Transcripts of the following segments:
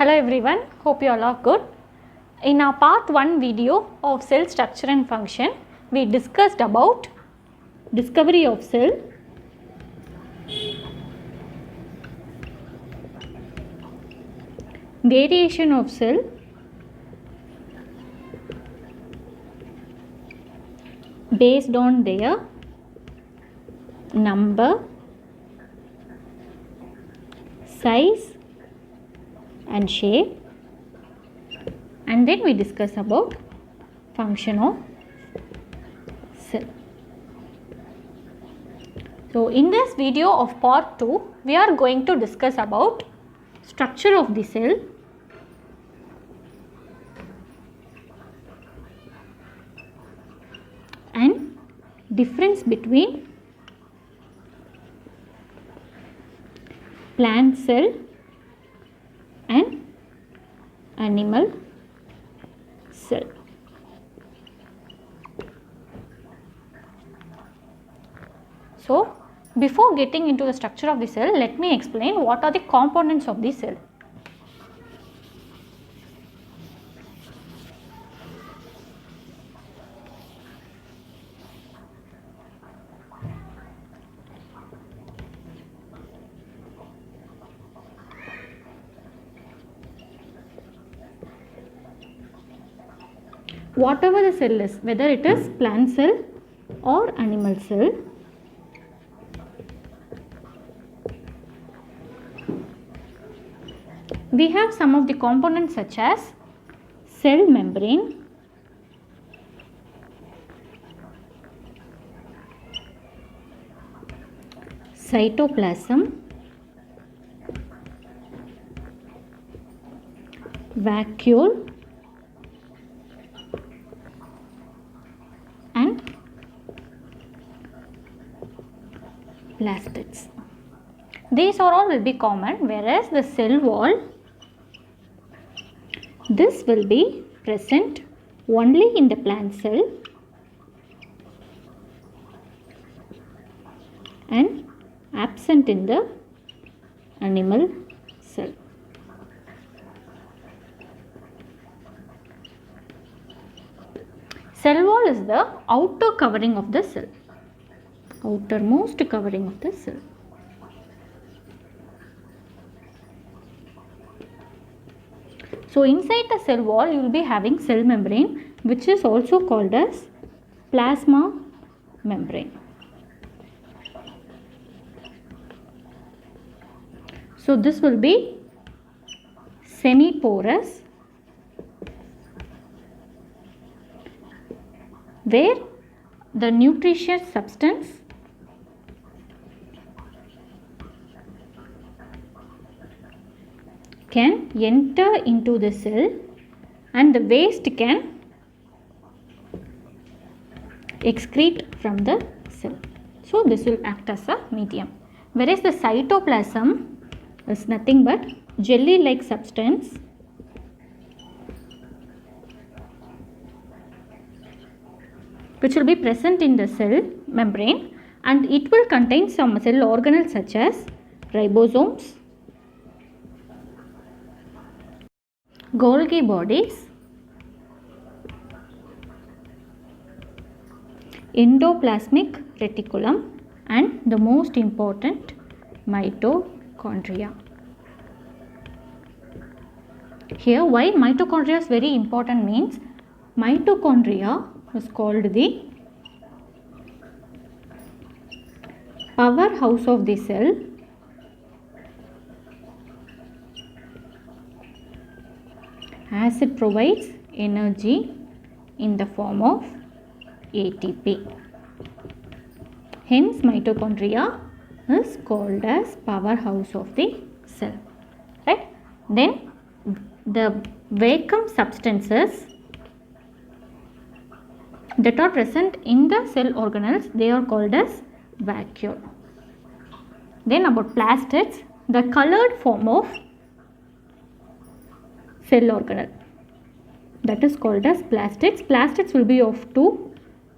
Hello everyone, hope you all are good. In our part 1 video of cell structure and function, we discussed about discovery of cell, variation of cell, based on their number, size and shape, and then we discuss about function of cell. So in this video of part 2, we are going to discuss about structure of the cell, and difference between plant cell and animal cell. So, before getting into the structure of the cell, let me explain what are the components of the cell. Whatever the cell is, whether it is plant cell or animal cell, we have some of the components such as cell membrane, cytoplasm, vacuole and plastids. These are all will be common, whereas the cell wall, this will be present only in the plant cell and absent in the animal cell. Cell wall is the outer covering of the cell, outermost covering of the cell. So inside the cell wall you will be having cell membrane, which is also called as plasma membrane. So this will be semi-porous, where the nutritious substance can enter into the cell and the waste can excrete from the cell. So this will act as a medium. Whereas the cytoplasm is nothing but jelly-like substance which will be present in the cell membrane, and it will contain some cell organelles such as ribosomes, Golgi bodies, endoplasmic reticulum, and the most important, mitochondria. Here why mitochondria is very important means mitochondria is called the powerhouse of the cell, as it provides energy in the form of ATP. Hence mitochondria is called as powerhouse of the cell, right? Then the vacuum substances that are present in the cell organelles, they are called as vacuole. Then about plastids, the colored form of cell organelle, that is called as plastids. Plastids will be of two.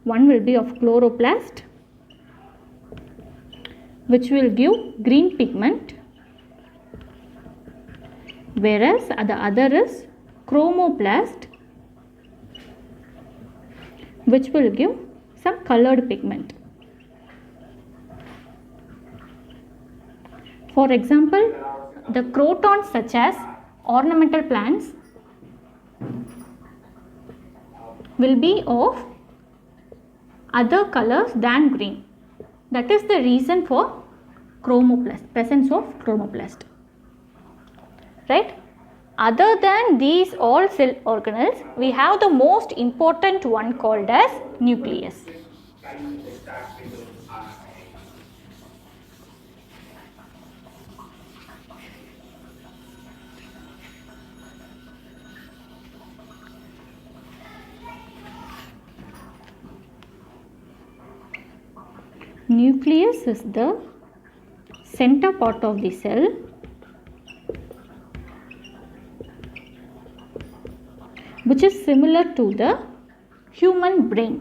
One will be of chloroplast, which will give green pigment, whereas the other is chromoplast, which will give some colored pigment. For example, the crotons such as ornamental plants will be of other colors than green. That is the reason for chromoplast, presence of chromoplast, right? Other than these all cell organelles, we have the most important one called as nucleus. Nucleus is the center part of the cell which is similar to the human brain.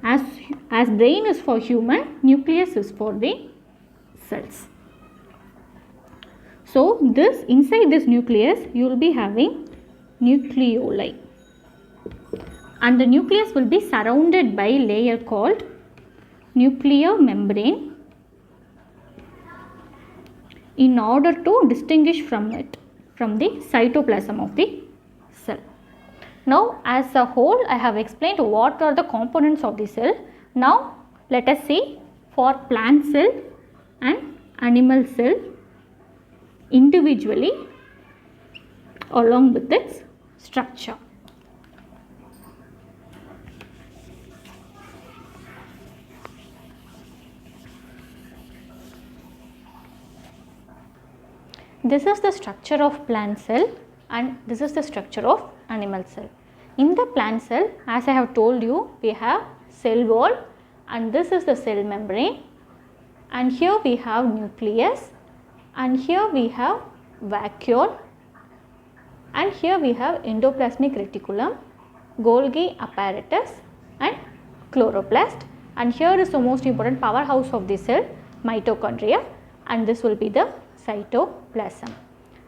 As brain is for human, nucleus is for the cells. So this inside this nucleus you will be having nucleoli, and the nucleus will be surrounded by a layer called nuclear membrane in order to distinguish from the cytoplasm of the cell. Now as a whole I have explained what are the components of the cell. Now let us see for plant cell and animal cell individually along with its structure. This is the structure of plant cell and this is the structure of animal cell. In the plant cell, as I have told you, we have cell wall and this is the cell membrane, and here we have nucleus, and here we have vacuole, and here we have endoplasmic reticulum, Golgi apparatus and chloroplast, and here is the most important powerhouse of the cell, mitochondria, and this will be the cytoplasm.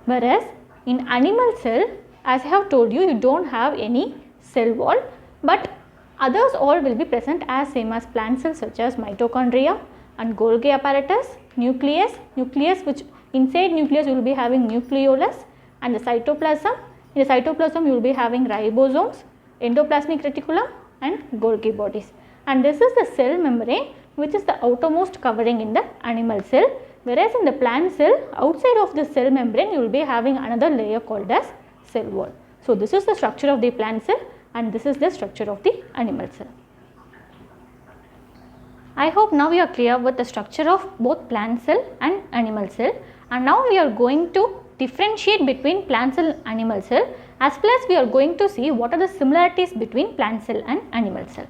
Whereas in animal cell, as I have told you, you do not have any cell wall, but others all will be present as same as plant cells, such as mitochondria and Golgi apparatus, nucleus which inside nucleus you will be having nucleolus, and the cytoplasm. In the cytoplasm you will be having ribosomes, endoplasmic reticulum and Golgi bodies, and this is the cell membrane which is the outermost covering in the animal cell. Whereas in the plant cell, outside of the cell membrane you will be having another layer called as cell wall. So this is the structure of the plant cell and this is the structure of the animal cell. I hope now we are clear with the structure of both plant cell and animal cell, and now we are going to differentiate between plant cell and animal cell, as well as we are going to see what are the similarities between plant cell and animal cell.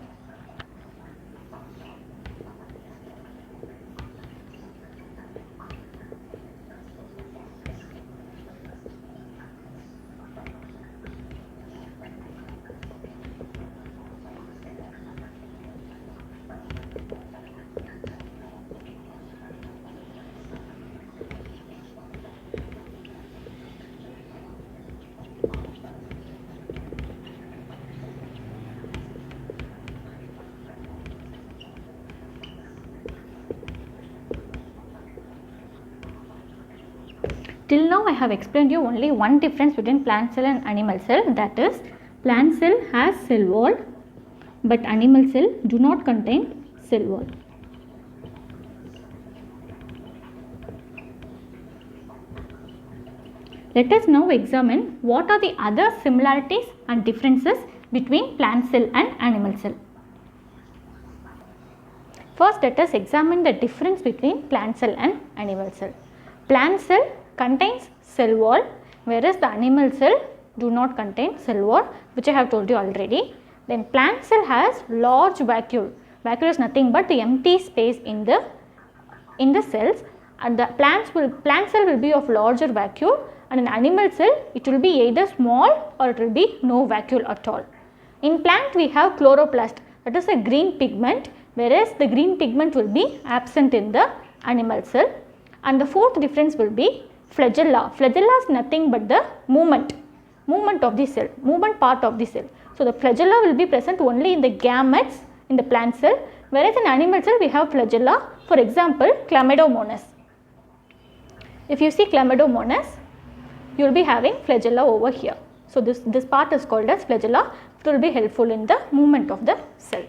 Till now I have explained you only one difference between plant cell and animal cell, that is plant cell has cell wall but animal cell do not contain cell wall. Let us now examine what are the other similarities and differences between plant cell and animal cell. First let us examine the difference between plant cell and animal cell. Plant cell contains cell wall, whereas the animal cell do not contain cell wall, which I have told you already. Then plant cell has large vacuole. Vacuole is nothing but the empty space in the cells, and the plant cell will be of larger vacuole, and in animal cell it will be either small or it will be no vacuole at all. In plant we have chloroplast, that is a green pigment, whereas the green pigment will be absent in the animal cell. And the fourth difference will be flagella. Flagella is nothing but the movement of the cell, movement part of the cell. So, the flagella will be present only in the gametes in the plant cell, whereas in animal cell we have flagella. For example, Chlamydomonas. If you see Chlamydomonas, you will be having flagella over here. So, this part is called as flagella. It will be helpful in the movement of the cell.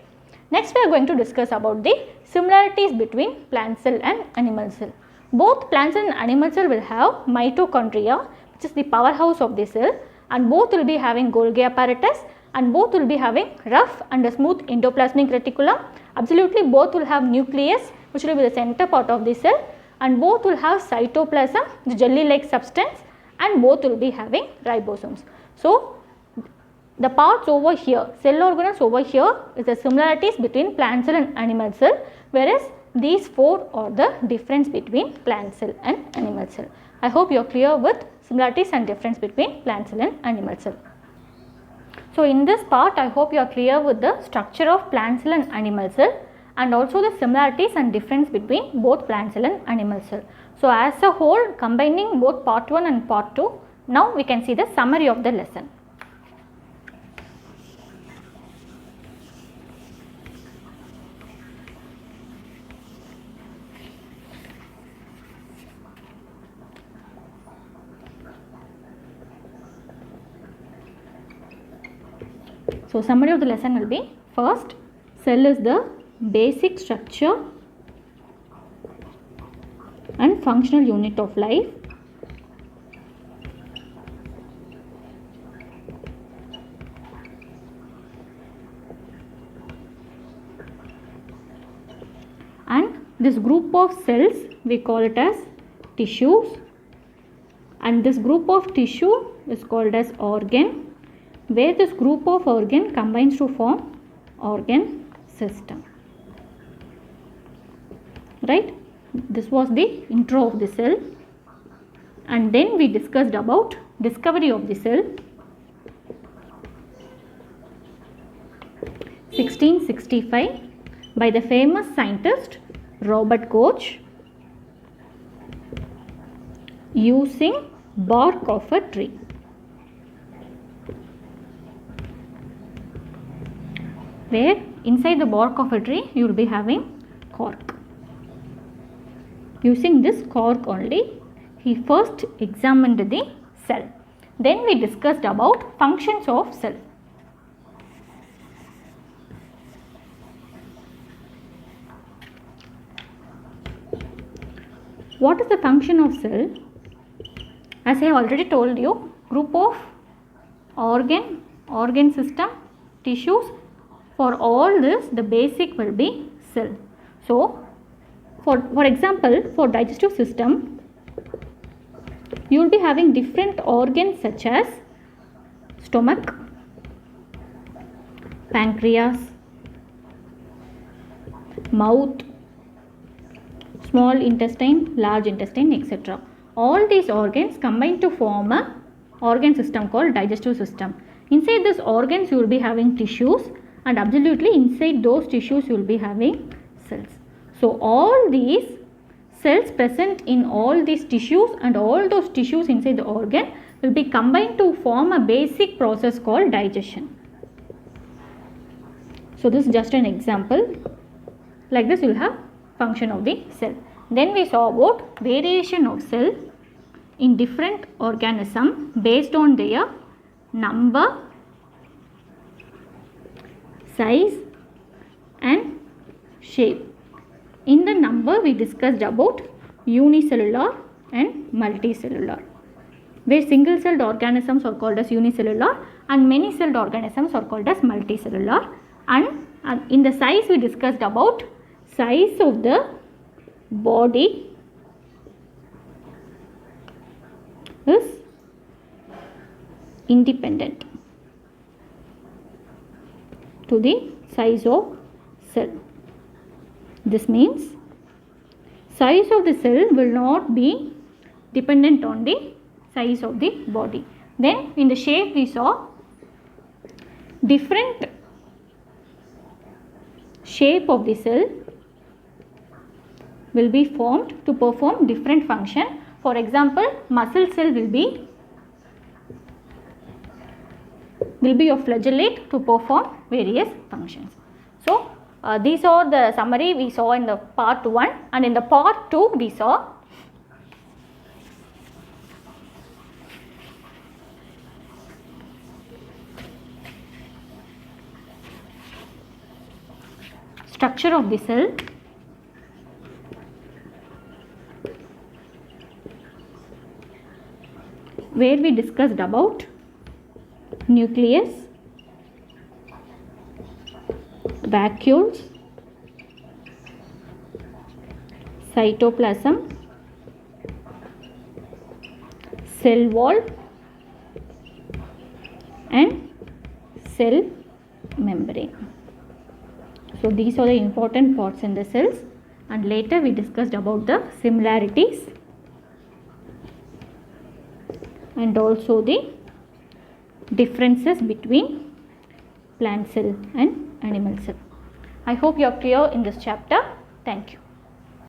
Next, we are going to discuss about the similarities between plant cell and animal cell. Both plant cell and animal cell will have mitochondria, which is the powerhouse of the cell, and both will be having Golgi apparatus, and both will be having rough and a smooth endoplasmic reticulum. Absolutely both will have nucleus, which will be the center part of the cell, and both will have cytoplasm, the jelly like substance, and both will be having ribosomes. So, the parts over here, cell organelles over here is the similarities between plant cell and animal cell, whereas these four are the difference between plant cell and animal cell. I hope you are clear with similarities and difference between plant cell and animal cell. So, in this part I hope you are clear with the structure of plant cell and animal cell, and also the similarities and difference between both plant cell and animal cell. So, as a whole, combining both part 1 and part 2, now we can see the summary of the lesson. So, summary of the lesson will be: first, cell is the basic structure and functional unit of life. And this group of cells we call it as tissues, and this group of tissue is called as organ, where this group of organ combines to form organ system. Right? This was the intro of the cell, and then we discussed about discovery of the cell. 1665 by the famous scientist Robert Koch, using bark of a tree. Where inside the bark of a tree you will be having cork. Using this cork only, he first examined the cell. Then we discussed about functions of cell. What is the function of cell? As I have already told you, group of organ system, tissues. For all this, the basic will be cell. So, for example, for digestive system, you will be having different organs such as stomach, pancreas, mouth, small intestine, large intestine, etc. All these organs combine to form a organ system called digestive system. Inside this organs you will be having tissues, and absolutely inside those tissues you will be having cells. So, all these cells present in all these tissues and all those tissues inside the organ will be combined to form a basic process called digestion. So, this is just an example. Like this you will have function of the cell. Then we saw about variation of cell in different organisms based on their number, size and shape. In the number we discussed about unicellular and multicellular, where single celled organisms are called as unicellular and many celled organisms are called as multicellular. And in the size we discussed about size of the body is independent to the size of cell. This means size of the cell will not be dependent on the size of the body. Then in the shape we saw different shape of the cell will be formed to perform different function. For example, muscle cell will be your flagellate to perform various functions. So, these are the summary we saw in the part 1, and in the part 2 we saw structure of the cell, where we discussed about nucleus, vacuoles, cytoplasm, cell wall and cell membrane. So these are the important parts in the cells, and later we discussed about the similarities and also the differences between plant cell and animal cell. I hope you are clear in this chapter. Thank you.